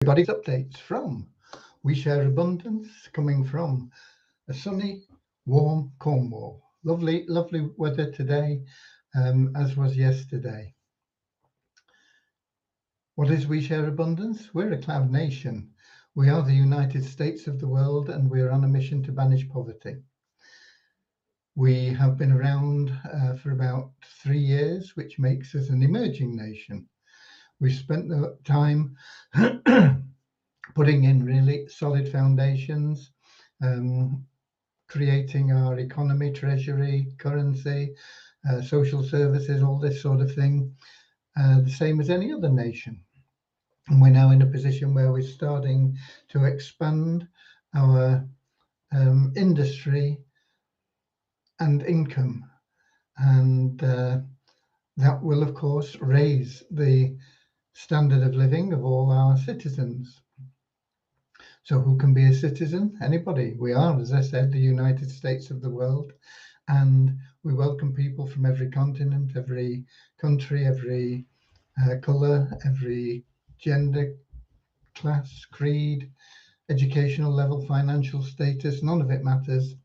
Everybody's updates from We Share Abundance, coming from a sunny, warm Cornwall. Lovely, lovely weather today, as was yesterday. What is We Share Abundance? We're a cloud nation. We are the United States of the world, and we're on a mission to banish poverty. We have been around for about 3 years, which makes us an emerging nation. We've spent the time putting in really solid foundations, creating our economy, treasury, currency, social services, all this sort of thing, the same as any other nation. And we're now in a position where we're starting to expand our industry and income. And that will, of course, raise the standard of living of all our citizens. So who can be a citizen? Anybody. We are, as I said, the United States of the world, and we welcome people from every continent, every country, every colour, every gender, class, creed, educational level, financial status. None of it matters,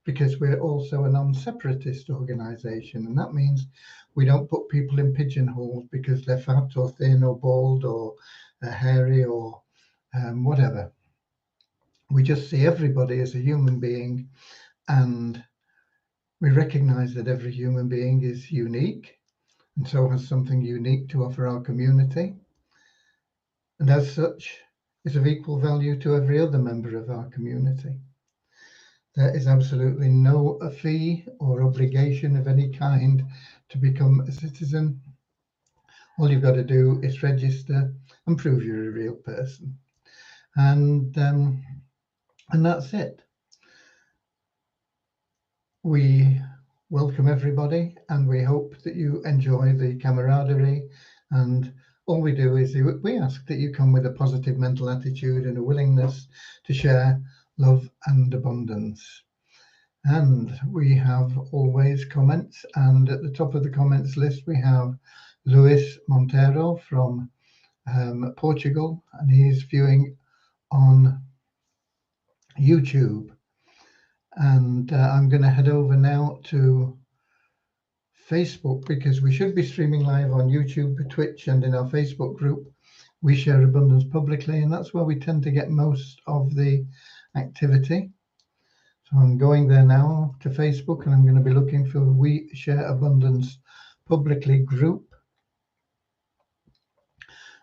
because we're also a non-separatist organisation, and that means we don't put people in pigeonholes because they're fat or thin or bald or hairy or whatever. We just see everybody as a human being, and we recognize that every human being is unique and so has something unique to offer our community, and as such is of equal value to every other member of our community. There is absolutely no fee or obligation of any kind to become a citizen. All you've got to do is register and prove you're a real person, and that's it. We welcome everybody, and we hope that you enjoy the camaraderie. And all we do is we ask that you come with a positive mental attitude and a willingness to share love and abundance. And we have always comments, and at the top of the comments list we have Luis Monteiro from Portugal, and he's viewing on YouTube. And I'm going to head over now to Facebook, because we should be streaming live on YouTube, Twitch, and in our Facebook group, We Share Abundance Publicly, and that's where we tend to get most of the activity. So I'm going there now to Facebook, and I'm going to be looking for We Share Abundance Publicly group.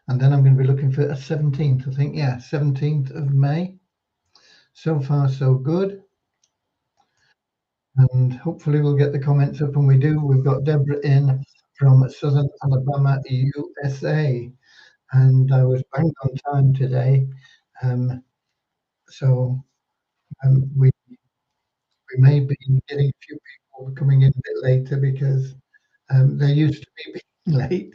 And then I'm going to be looking for a 17th, I think, 17th of May. So far, so good. And hopefully we'll get the comments up, and we do. We've got Deborah in from Southern Alabama, USA, and I was bang on time today. So we may be getting a few people coming in a bit later, because they're used to me being late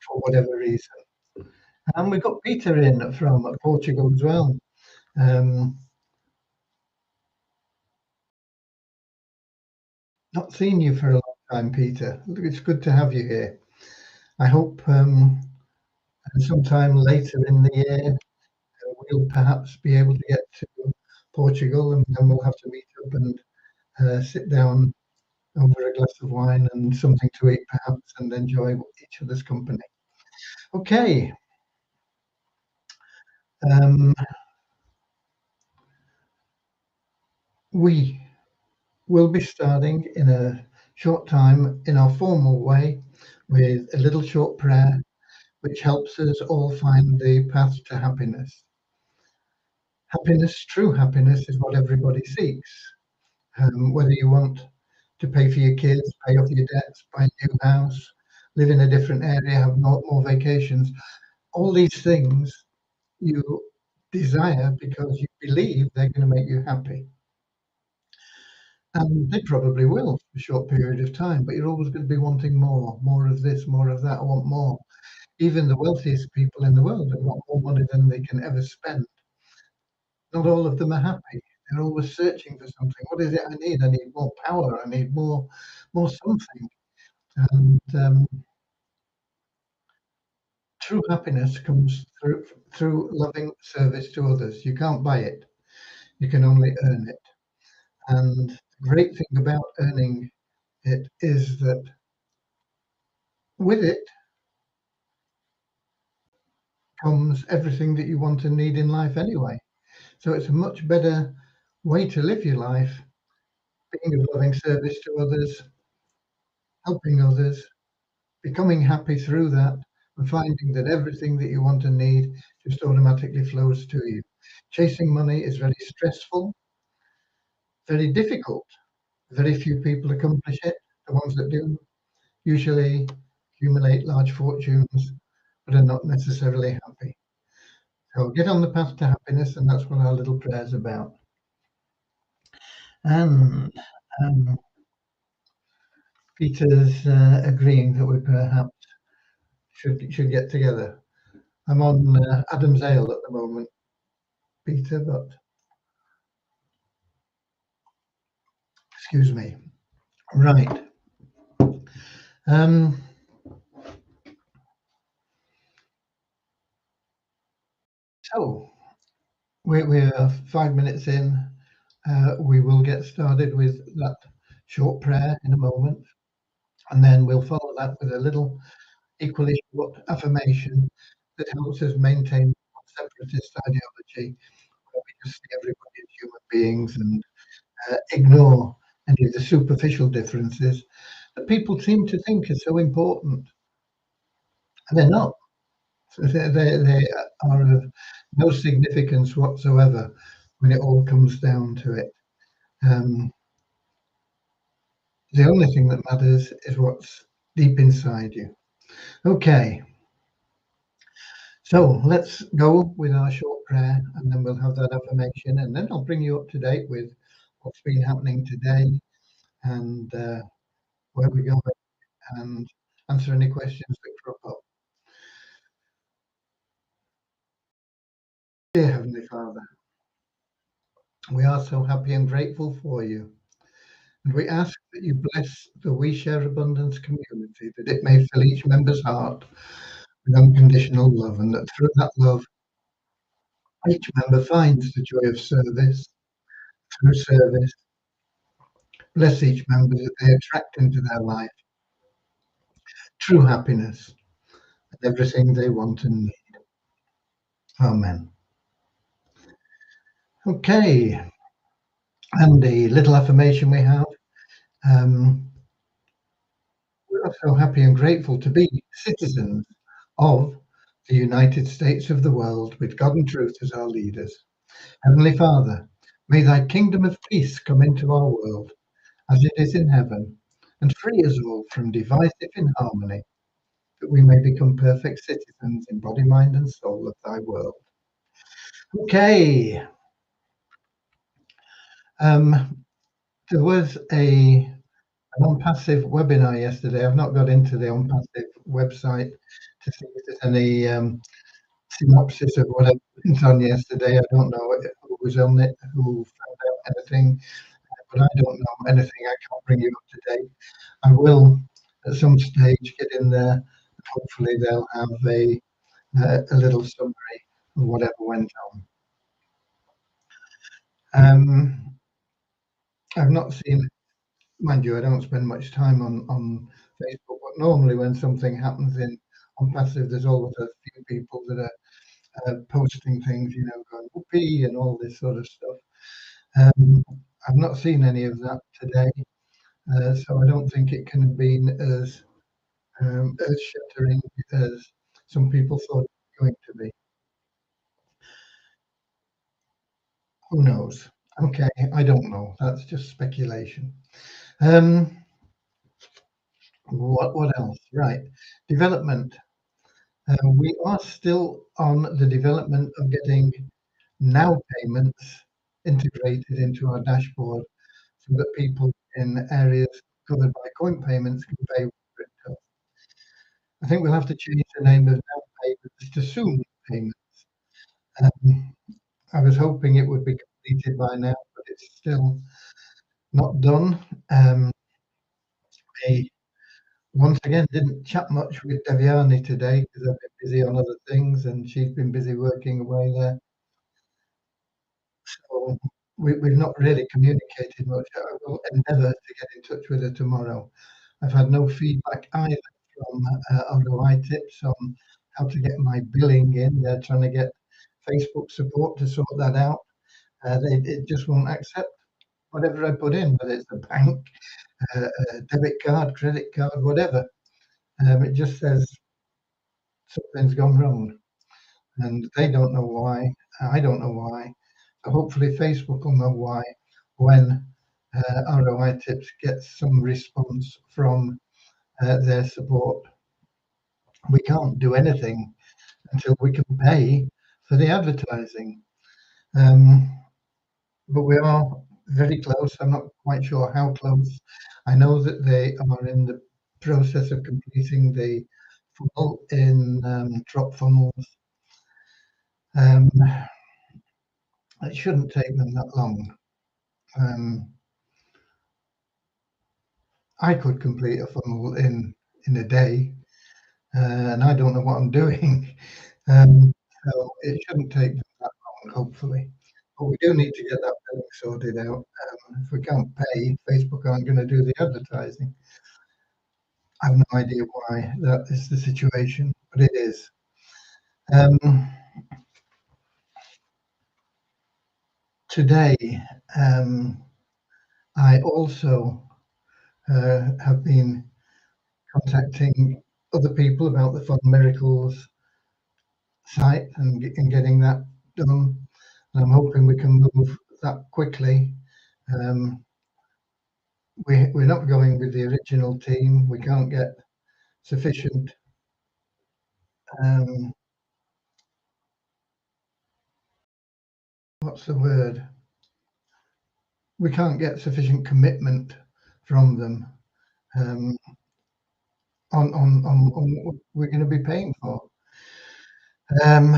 for whatever reason. And we've got Peter in from Portugal as well. Not seen you for a long time, Peter. It's good to have you here. I hope sometime later in the year we'll perhaps be able to get to Portugal, and then we'll have to meet up and sit down over a glass of wine and something to eat perhaps, and enjoy each other's company. Okay. We will be starting in a short time in our formal way with a little short prayer which helps us all find the path to happiness. Happiness, true happiness, is what everybody seeks. Whether you want to pay for your kids, pay off your debts, buy a new house, live in a different area, have more vacations, all these things you desire because you believe they're going to make you happy. And they probably will for a short period of time, but you're always going to be wanting more of this, more of that. I want more. Even the wealthiest people in the world have got more money than they can ever spend. Not all of them are happy. They're always searching for something. What is it I need? I need more power. I need more something. And True happiness comes through loving service to others. You can't buy it. You can only earn it. And the great thing about earning it is that with it comes everything that you want and need in life anyway. So it's a much better way to live your life, being of loving service to others, helping others, becoming happy through that, and finding that everything that you want and need just automatically flows to you. Chasing money is very stressful, very difficult. Very few people accomplish it. The ones that do usually accumulate large fortunes, but are not necessarily happy. So get on the path to happiness, and that's what our little prayer is about. And um, Peter's agreeing that we perhaps should get together. I'm on Adam's Ale at the moment, Peter, but excuse me. Right. Um, so we're 5 minutes in. We will get started with that short prayer in a moment, and then we'll follow that with a little equally short affirmation that helps us maintain separatist ideology, where we just see everybody as human beings and ignore any of the superficial differences that people seem to think are so important. And they're not. They are of no significance whatsoever when it all comes down to it. Um, the only thing that matters is what's deep inside you. Okay, so let's go with our short prayer and then we'll have that affirmation and then I'll bring you up to date with what's been happening today and where we're going and answer any questions that crop up. Dear Heavenly Father, we are so happy and grateful for you. And we ask that you bless the We Share Abundance community, that it may fill each member's heart with unconditional love, and that through that love, each member finds the joy of service. Through service, bless each member that they attract into their life true happiness and everything they want and need. Amen. Okay, and the little affirmation we have. Um, we are so happy and grateful to be citizens of the United States of the world with God and truth as our leaders. Heavenly Father, may thy kingdom of peace come into our world as it is in heaven and free us all from divisive inharmony, that we may become perfect citizens in body, mind, and soul of thy world. Okay. There was an OnPassive webinar yesterday. I've not got into the OnPassive website to see if there's any synopsis of what I went on yesterday. I don't know who was on it, who found out anything, but I don't know anything. I can't bring you up to date. I will at some stage get in there. Hopefully they'll have a little summary of whatever went on. I've not seen, mind you, I don't spend much time on Facebook, but normally when something happens OnPassive, there's always a few people that are posting things, going whoopee and all this sort of stuff. I've not seen any of that today, so I don't think it can have been as earth-shattering as some people thought it was going to be. Who knows? Okay, I don't know. That's just speculation. What else? Right, development. We are still on the development of getting now payments integrated into our dashboard so that people in areas covered by coin payments can pay with crypto. I think we'll have to change the name of now payments to soon payments. I was hoping it would be completed by now, but it's still not done. A Once again, didn't chat much with Devyani today because I've been busy on other things and she's been busy working away there. So we've not really communicated much. I will endeavour to get in touch with her tomorrow. I've had no feedback either from ROI Tips on how to get my billing in. They're trying to get Facebook support to sort that out. It just won't accept whatever I put in, whether it's a bank, a debit card, credit card, whatever. It just says something's gone wrong, and they don't know why. I don't know why. So hopefully Facebook will know why when ROI Tips gets some response from their support. We can't do anything until we can pay for the advertising. Um, but we are very close. I'm not quite sure how close. I know that they are in the process of completing the funnel in Drop Funnels. Um, it shouldn't take them that long. I could complete a funnel in a day, and I don't know what I'm doing. So it shouldn't take them that long, hopefully. But we do need to get that billing sorted out. If we can't pay, Facebook aren't going to do the advertising. I have no idea why that is the situation, but it is. Um, Today, I also have been contacting other people about the Fun Miracles site and getting that done. And I'm hoping we can move that quickly. Um, we're not going with the original team. We can't get sufficient um, what's the word? We can't get sufficient commitment from them um, on what we're going to be paying for. Um,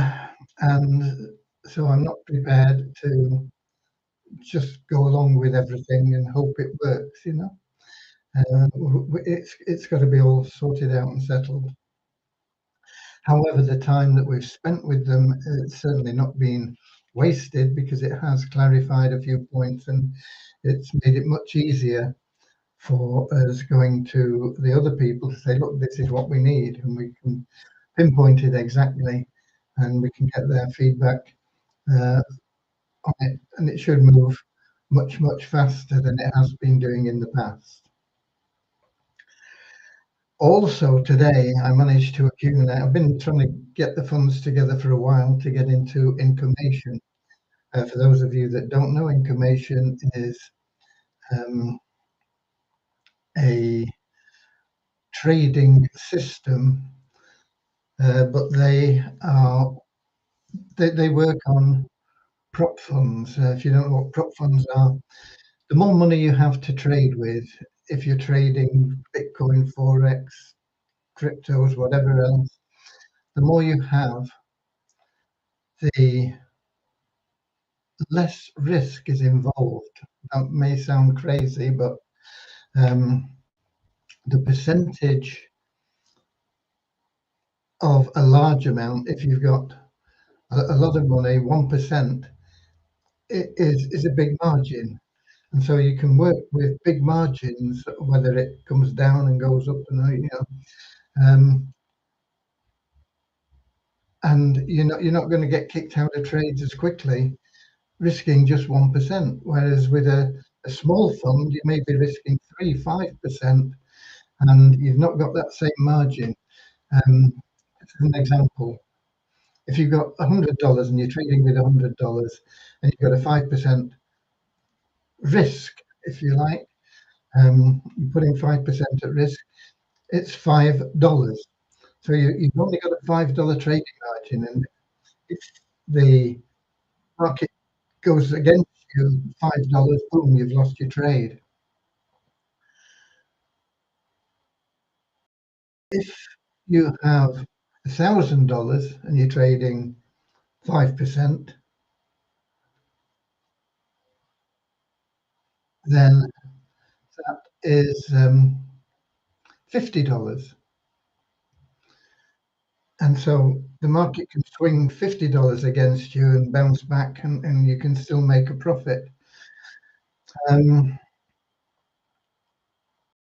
and so I'm not prepared to just go along with everything and hope it works, you know. It's got to be all sorted out and settled. However, the time that we've spent with them, it's certainly not been wasted because it has clarified a few points and it's made it much easier for us going to the other people to say, look, this is what we need, and we can pinpoint it exactly and we can get their feedback uh, on it, and it should move much, much faster than it has been doing in the past. Also today, I managed to accumulate. I've been trying to get the funds together for a while to get into Incomation. For those of you that don't know, Incomation is um, a trading system, but they work on prop funds. If you don't know what prop funds are, the more money you have to trade with, if you're trading Bitcoin, Forex, cryptos, whatever else, the more you have, the less risk is involved. That may sound crazy, but um, the percentage of a large amount, if you've got a lot of money, 1% is a big margin. And so you can work with big margins, whether it comes down and goes up, um, and you're not going to get kicked out of trades as quickly risking just 1%. Whereas with a small fund, you may be risking 3-5%, and you've not got that same margin. As an example, if you've got $100 and you're trading with $100 and you've got a 5% risk, if you like, you're putting 5% at risk, it's $5. So you've only got a $5 trading margin, and if the market goes against you, $5, boom, you've lost your trade. If you have $1,000 and you're trading 5%, then that is $50. And so the market can swing $50 against you and bounce back, and you can still make a profit. Um,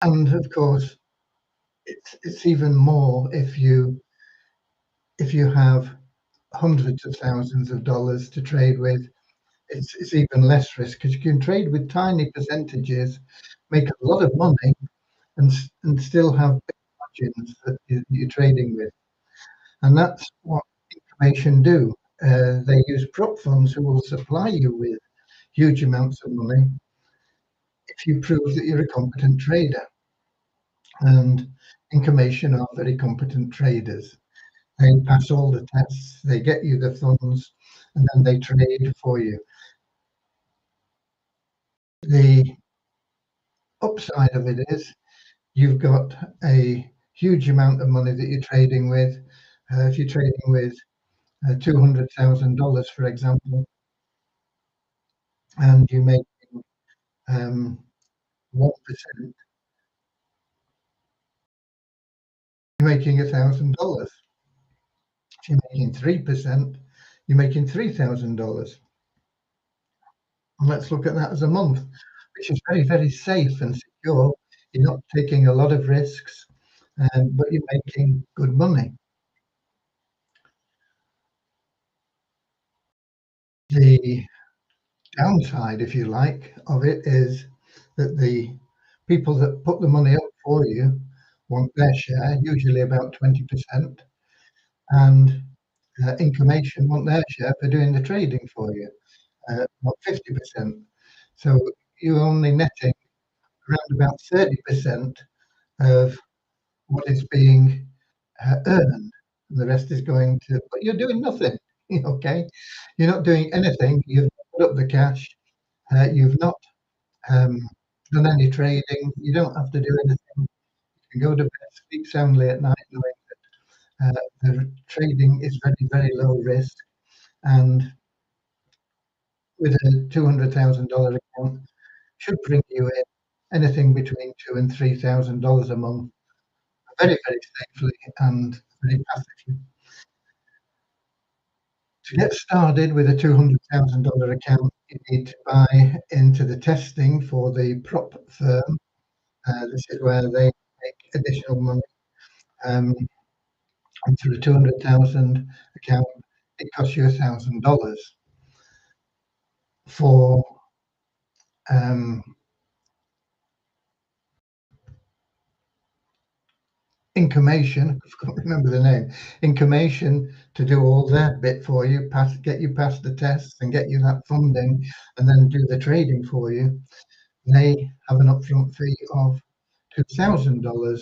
and of course, it's even more if you have hundreds of thousands of dollars to trade with. It's even less risk because you can trade with tiny percentages, make a lot of money, and still have big margins that you're trading with. And that's what information do. They use prop funds who will supply you with huge amounts of money if you prove that you're a competent trader. And information are very competent traders. They pass all the tests, they get you the funds, and then they trade for you. The upside of it is you've got a huge amount of money that you're trading with. If you're trading with $200,000, for example, and you make 1%, you're making $1,000. If you're making 3%, you're making $3,000. And let's look at that as a month, which is very, very safe and secure. You're not taking a lot of risks, but you're making good money. The downside, if you like, of it is that the people that put the money up for you want their share, usually about 20%, and Information want their share for doing the trading for you, about 50%. So you're only netting around about 30% of what is being earned, and the rest is going to. But you're doing nothing, okay? You're not doing anything. You've put up the cash. You've not um, done any trading. You don't have to do anything. You can go to bed, sleep soundly at night, knowing the trading is very, very low risk. And with a $200,000 account, should bring you in anything between $2,000 and $3,000 a month, very, very safely and very passively. To get started with a $200,000 account, you need to buy into the testing for the prop firm. This is where they make additional money. And for a 200,000 account, it costs you $1,000 for um, information. I can't remember the name. Information to do all their bit for you, get you past the tests and get you that funding, and then do the trading for you. They have an upfront fee of $2,000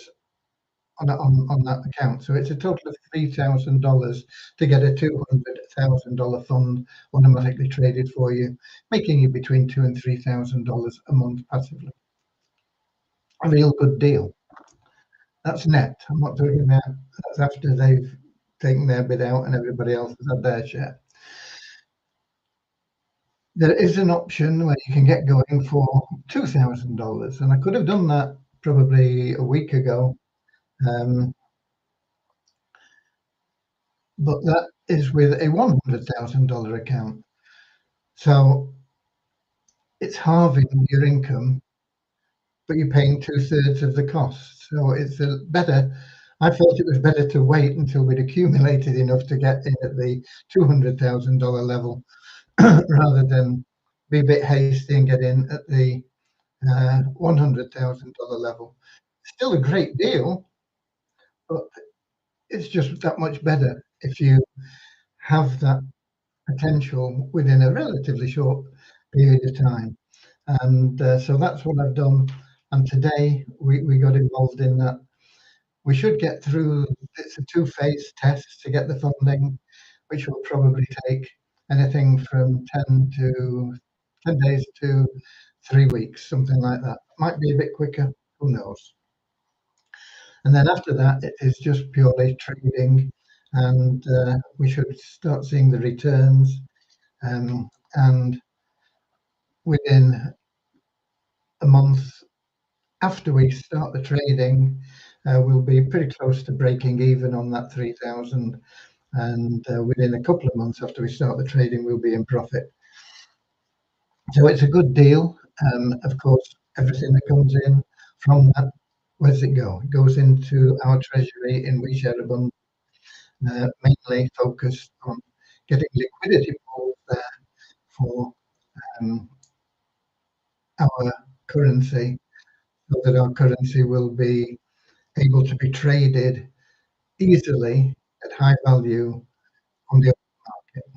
on that account. So it's a total of $3,000 to get a $200,000 fund automatically traded for you, making you between $2,000 and $3,000 a month passively. A real good deal. That's net. I'm not talking about that's after they've taken their bid out and everybody else has had their share. There is an option where you can get going for $2,000, and I could have done that probably a week ago. But that is with a $100,000 account. So it's halving your income, but you're paying 2/3 of the cost. So it's better. I felt it was better to wait until we'd accumulated enough to get in at the $200,000 level rather than be a bit hasty and get in at the $100,000 level. Still a great deal, but it's just that much better if you have that potential within a relatively short period of time. And so that's what I've done. And today we got involved in that. We should get through, it's a two-phase test to get the funding, which will probably take anything from 10 days to 3 weeks, something like that. Might be a bit quicker, who knows? And then after that, it is just purely trading, and we should start seeing the returns. And within a month after we start the trading, we'll be pretty close to breaking even on that 3,000, and within a couple of months after we start the trading, we'll be in profit. So it's a good deal. Of course, everything that comes in from that, where does it go? It goes into our treasury in WeShareAbundance, mainly focused on getting liquidity pools there for um, our currency, so that our currency will be able to be traded easily at high value on the open market,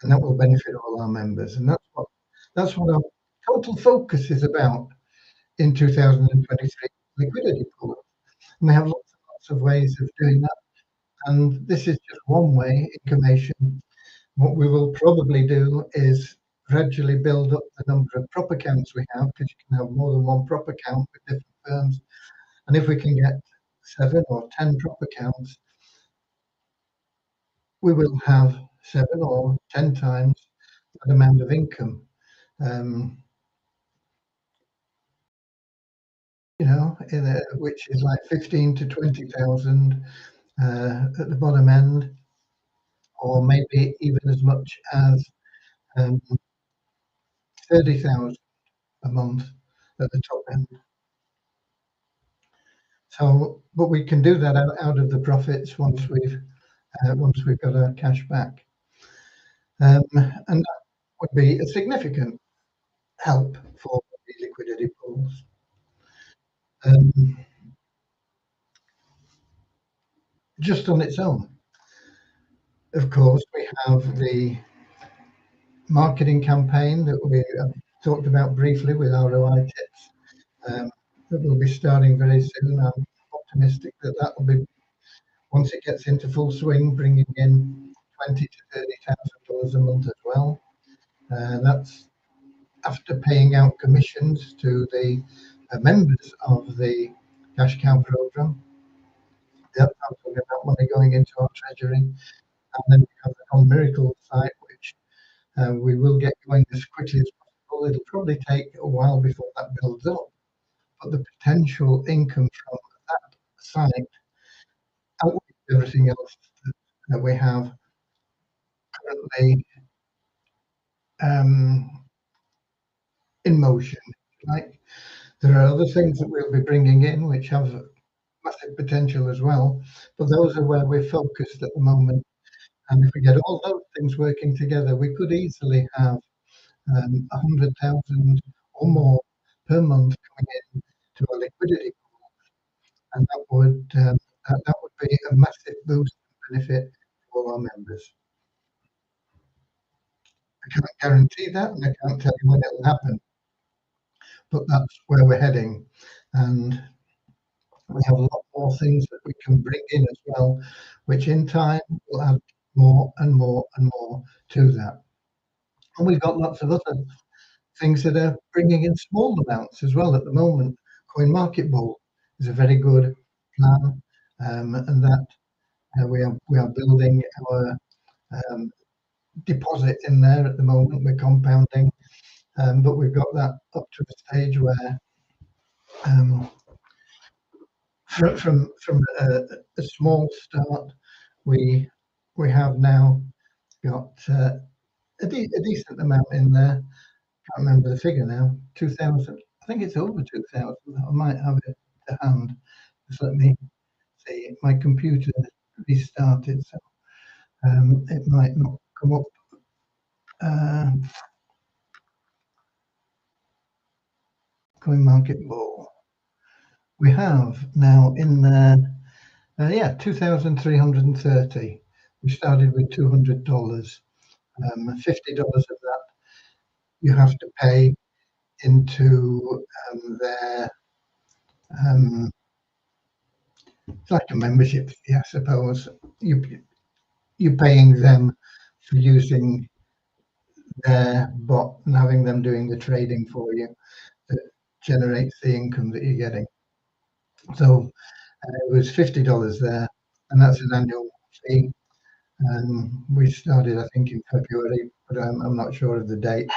and that will benefit all our members. And that's what our total focus is about in 2023, liquidity pool. And we have lots and lots of ways of doing that. And this is just one way, information. What we will probably do is gradually build up the number of prop accounts we have, because you can have more than one prop account with different firms. And if we can get 7 or 10 prop accounts, we will have 7 or 10 times that amount of income. Which is like 15 to 20,000 at the bottom end, or maybe even as much as 30,000 a month at the top end. So, but we can do that out of the profits once we've got our cash back, and that would be a significant help for the liquidity pools. Just on its own, of course, we have the marketing campaign that we talked about briefly with ROI tips, that will be starting very soon. I'm optimistic that will be, once it gets into full swing, bringing in $20,000 to $30,000 a month as well. That's after paying out commissions to the members of the Cash Cow program. That's I'm talking about money going into our treasury. And then we have the Non-Miracle site, which we will get going as quickly as possible. It'll probably take a while before that builds up, but the potential income from that site outweighs everything else that we have currently in motion. Like, there are other things that we'll be bringing in which have massive potential as well, but those are where we're focused at the moment. And if we get all those things working together, we could easily have 100,000 or more per month coming in to our liquidity pool, and that would be a massive boost and benefit for all our members. I can't guarantee that, and I can't tell you when it will happen, but that's where we're heading, and we have a lot more things that we can bring in as well, which in time will add more and more and more to that. And we've got lots of other things that are bringing in small amounts as well at the moment. CoinMarketVault is a very good plan, and that we are building our deposit in there at the moment. We're compounding, but we've got that up to a stage where from a small start, we have now got a decent amount in there. Can't remember the figure now. 2,000. I think it's over 2,000. I might have it to hand. Just let me see. My computer restarted, so it might not come up. CoinMarketVault. We have now in there, 2,330. We started with $200. $50 of that you have to pay into their it's like a membership fee, I suppose. You're paying them for using their bot and having them doing the trading for you that generates the income that you're getting. So it was $50 there, and that's an annual fee. We started, I think, in February, but I'm not sure of the date.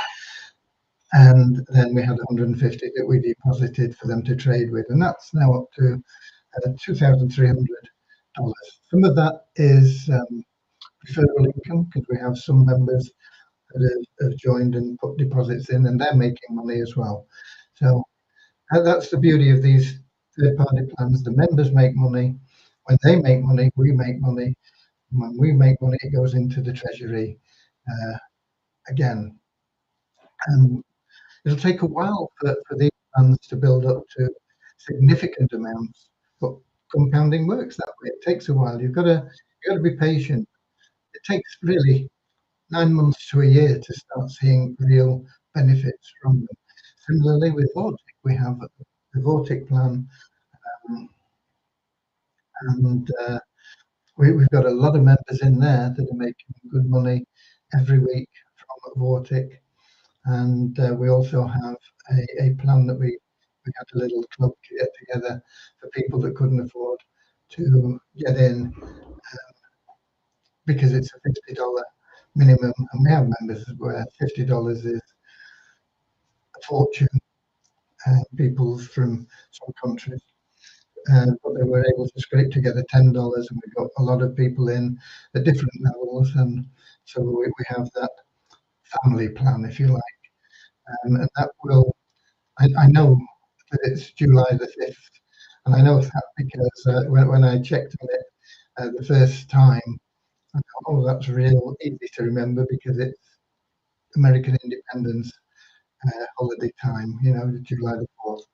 And then we had 150 that we deposited for them to trade with, and that's now up to $2,300. Some of that is referral income because we have some members that have joined and put deposits in, and they're making money as well. So that's the beauty of these third-party plans. The members make money. When they make money, we make money. When we make money, it goes into the treasury again. And it'll take a while for these plans to build up to significant amounts, but compounding works that way. It takes a while. You've got to be patient. It takes really 9 months to a year to start seeing real benefits from them. Similarly with Vortic, we have the Vortic plan, and we've got a lot of members in there that are making good money every week from Vortic. And we also have a plan that we had a little club to get together for people that couldn't afford to get in because it's a $50 minimum, and we have members where $50 is a fortune. People from some countries, but they were able to scrape together $10, and we got a lot of people in at different levels, and so we have that family plan, if you like, and that will. I know that it's July the 5th, and I know that because when I checked on it the first time, I thought, oh, that's real easy to remember because it's American Independence holiday time, July the 4th.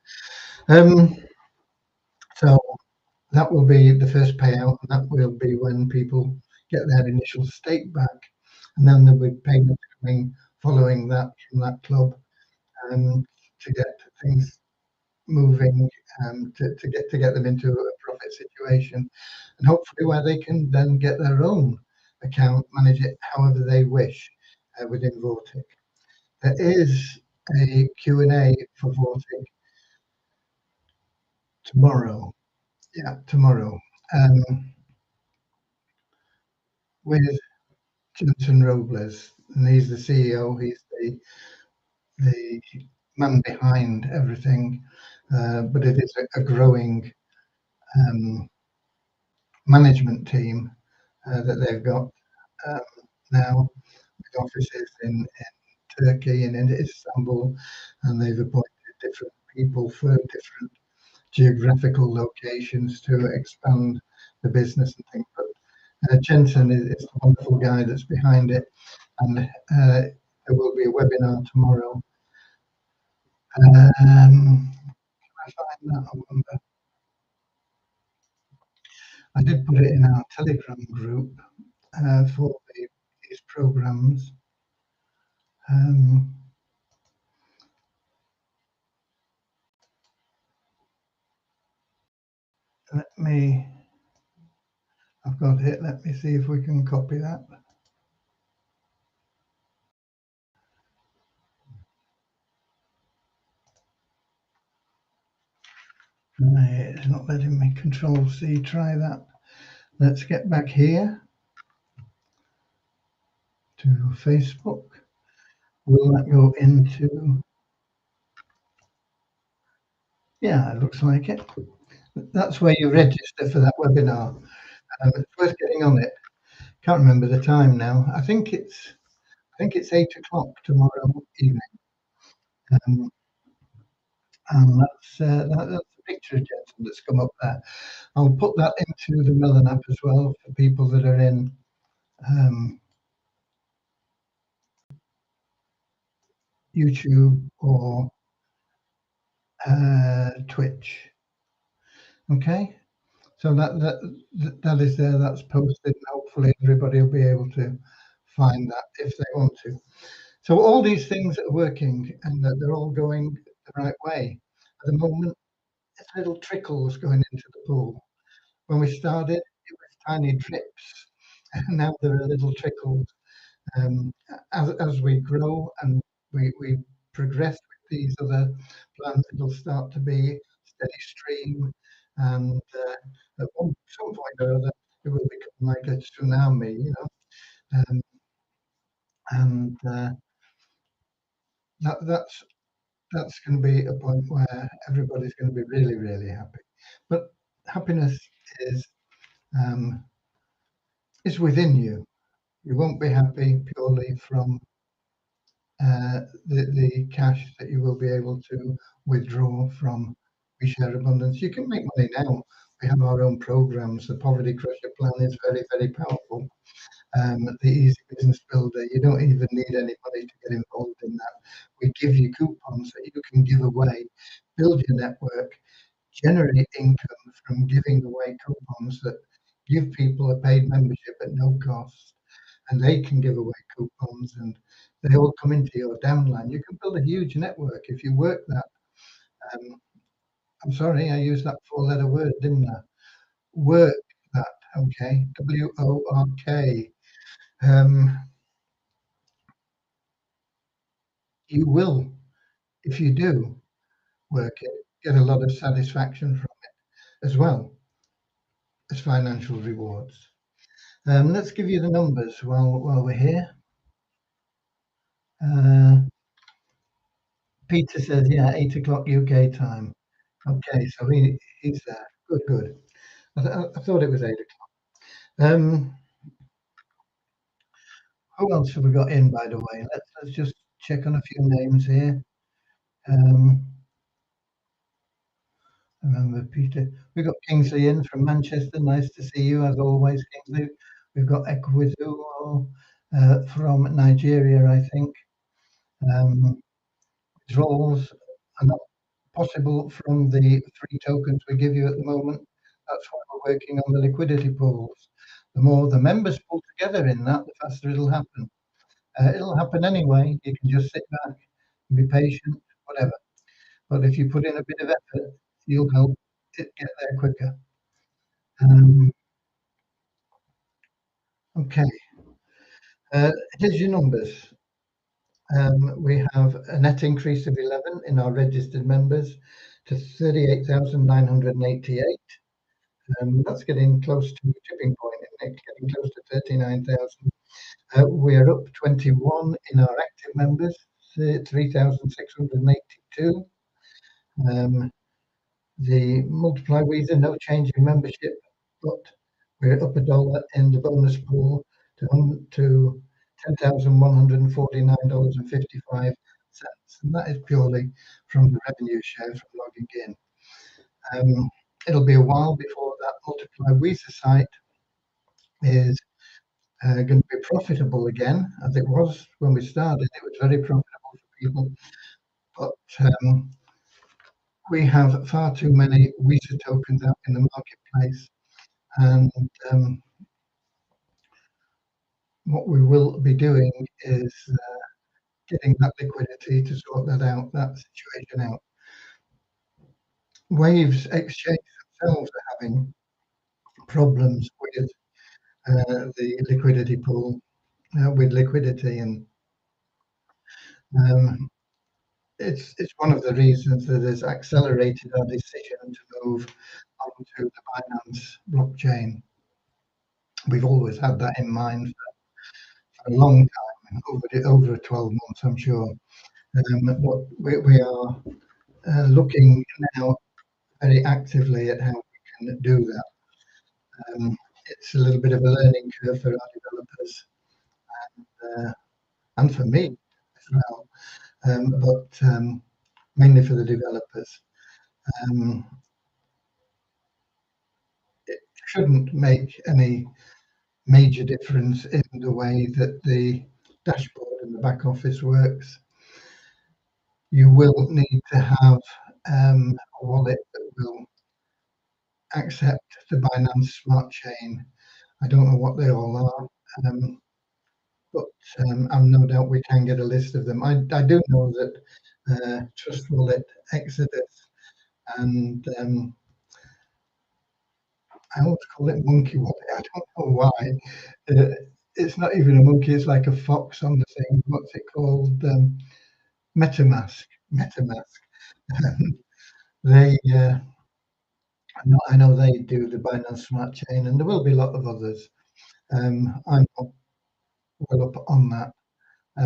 So that will be the first payout, and that will be when people get their initial stake back, and then there'll be payments coming following that from that club to get things moving, to get them into a profit situation, and hopefully where they can then get their own account, manage it however they wish within Vortic. There is a Q&A for Vortic tomorrow. Yeah, tomorrow. With Jensen Robles, and he's the CEO. He's the man behind everything, but it is a growing management team that they've got now, with offices in Turkey and in Istanbul, and they've appointed different people for different geographical locations to expand the business and things. But Jensen is the wonderful guy that's behind it, and there will be a webinar tomorrow. Can I find that? I wonder. I did put it in our Telegram group for these programs. I've got it. Let me see if we can copy that. It's not letting me. Control C, try that. Let's get back here to Facebook. Will that go into? Yeah, it looks like it. That's where you register for that webinar. It's worth getting on it. Can't remember the time now. I think it's 8 o'clock tomorrow evening. And that's a picture of Jensen that's come up there. I'll put that into the Melon app as well for people that are in YouTube or Twitch. Okay, so that is there. That's posted, and hopefully everybody will be able to find that if they want to. So all these things are working, and that they're all going the right way. At the moment, it's little trickles going into the pool. When we started, it was tiny drips, and now there are little trickles. As we grow and we progress with these other plants, it'll start to be a steady stream, and at some point or other, it will become like a tsunami, and that's going to be a point where everybody's going to be really, really happy. But happiness is um, is within you. You won't be happy purely from the cash that you will be able to withdraw from We Share Abundance. You can make money now. We have our own programs. The Poverty Crusher Plan is very, very powerful. The Easy Business Builder, you don't even need any money to get involved in that. We give you coupons that you can give away, build your network, generate income from giving away coupons that give people a paid membership at no cost, and they can give away coupons and they all come into your downline. You can build a huge network if you work that. Um, I'm sorry, I used that four-letter word, didn't I? Work that, okay? WORK. Um, you will, if you do work it, get a lot of satisfaction from it as well as financial rewards. Let's give you the numbers while we're here. Uh, Peter says, yeah, 8 o'clock UK time. Okay, so he's there. Good, good. I thought it was 8 o'clock. Who else have we got in, by the way? Let's just check on a few names here. Um, I remember Peter. We've got Kingsley in from Manchester. Nice to see you, as always, Kingsley. We've got Ekwizu from Nigeria, I think. Withdrawals are not possible from the 3 tokens we give you at the moment. That's why we're working on the liquidity pools. The more the members pull together in that, the faster it'll happen. It'll happen anyway. You can just sit back and be patient, whatever. But if you put in a bit of effort, you'll help it get there quicker. Um, okay, here's your numbers. We have a net increase of 11 in our registered members to 38,988. That's getting close to the tipping point, isn't it? Getting close to 39,000. We're up 21 in our active members, 3,682. The Multiply Visa, no change in membership, but we're up $1 in the bonus pool to $10,149.55, and that is purely from the revenue share from logging in. It'll be a while before that Multiply Visa site is going to be profitable again, as it was when we started. It was very profitable for people, but we have far too many Visa tokens out in the marketplace, and what we will be doing is getting that liquidity to sort that situation out. Waves Exchange themselves are having problems with the liquidity pool, with liquidity, and it's one of the reasons that has accelerated our decision to move onto the Binance blockchain. We've always had that in mind for a long time, over 12 months, I'm sure. But we are looking now very actively at how we can do that. It's a little bit of a learning curve for our developers and for me as well, but mainly for the developers. It shouldn't make any major difference in the way that the dashboard and the back office works. You will need to have a wallet that will accept the Binance Smart Chain. I don't know what they all are, but I'm no doubt we can get a list of them. I do know that Trust Wallet, Exodus, and I always call it Monkey Wallet. I don't know why. It's not even a monkey. It's like a fox on the thing. What's it called? MetaMask. MetaMask. They, I know they do the Binance Smart Chain, and there will be a lot of others. I'm not well up on that,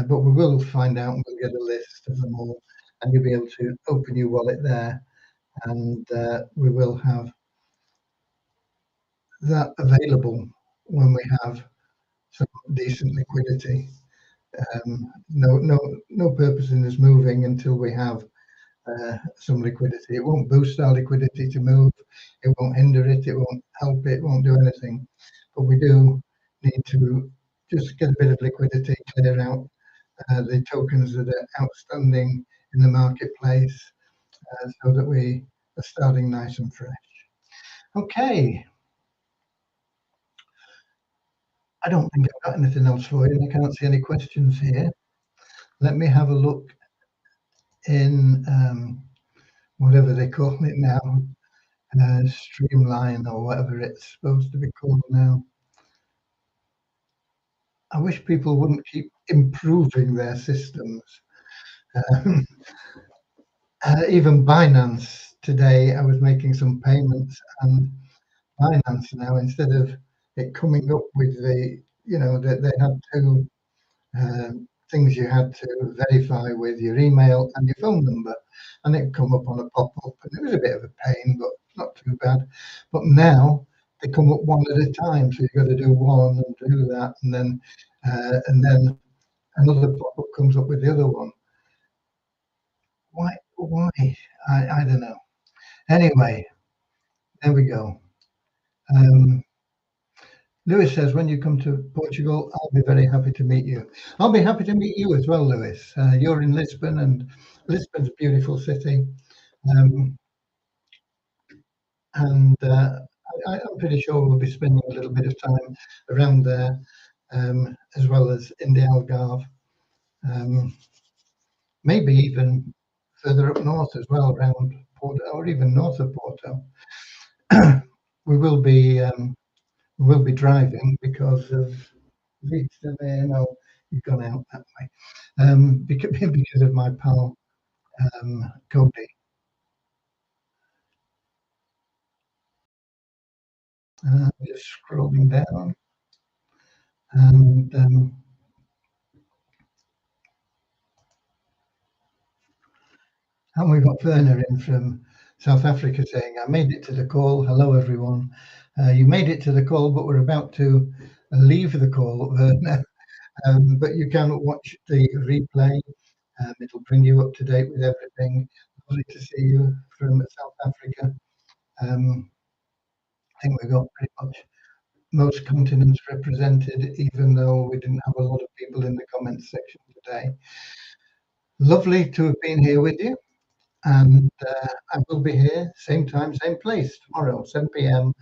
but we will find out and we'll get a list of them all, and you'll be able to open your wallet there, and we will have that available when we have some decent liquidity. No purpose in us moving until we have some liquidity. It won't boost our liquidity to move. It won't hinder it. It won't help it. It won't do anything. But we do need to just get a bit of liquidity, clear out the tokens that are outstanding in the marketplace, so that we are starting nice and fresh. Okay, I don't think I've got anything else for you. I can't see any questions here. Let me have a look in whatever they call it now, Streamline or whatever it's supposed to be called now. I wish people wouldn't keep improving their systems. Um, even Binance today, I was making some payments, and Binance now, instead of it coming up with they had two things you had to verify with your email and your phone number, and it come up on a pop-up, and it was a bit of a pain, but not too bad. But now they come up one at a time, so you've got to do one and do that, and then another pop-up comes up with the other one. Why? Why? I don't know. Anyway, there we go. Lewis says, when you come to Portugal, I'll be very happy to meet you. I'll be happy to meet you as well, Lewis. You're in Lisbon, and Lisbon's a beautiful city. Um, and I'm pretty sure we'll be spending a little bit of time around there, as well as in the Algarve. Maybe even further up north as well, around Porto, or even north of Porto. we will be driving because of no, you've gone out that way. Because of my pal Cody. Just scrolling down, and we've got Werner in from South Africa saying, "I made it to the call. Hello, everyone. You made it to the call, but we're about to leave the call, Werner. But you can watch the replay. It'll bring you up to date with everything. Lovely to see you from South Africa. I think we've got pretty much most continents represented, even though we didn't have a lot of people in the comments section today. Lovely to have been here with you, and I will be here same time, same place tomorrow, 7 p.m.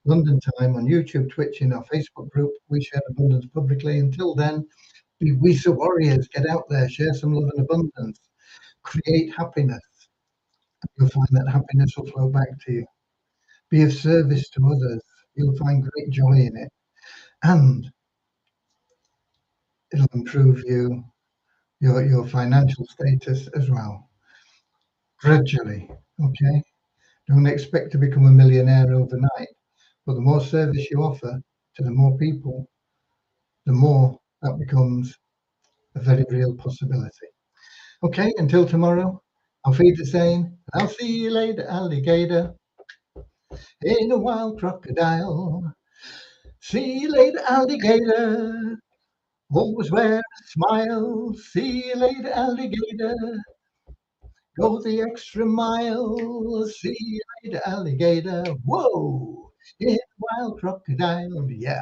London time, on YouTube, Twitch, in our Facebook group. We share abundance publicly. Until then, be WISA warriors. Get out there, share some love and abundance, create happiness. You'll find that happiness will flow back to you. Be of service to others. You'll find great joy in it, and it'll improve your financial status as well, gradually. Okay, don't expect to become a millionaire overnight, but the more service you offer to the more people, the more that becomes a very real possibility. Okay, until tomorrow, I'll feed the sane. I'll see you later, alligator. In a wild crocodile. See you later, alligator. Always wear a smile. See you later, alligator. Go the extra mile. See you later, alligator. Whoa! In a wild crocodile. Yeah.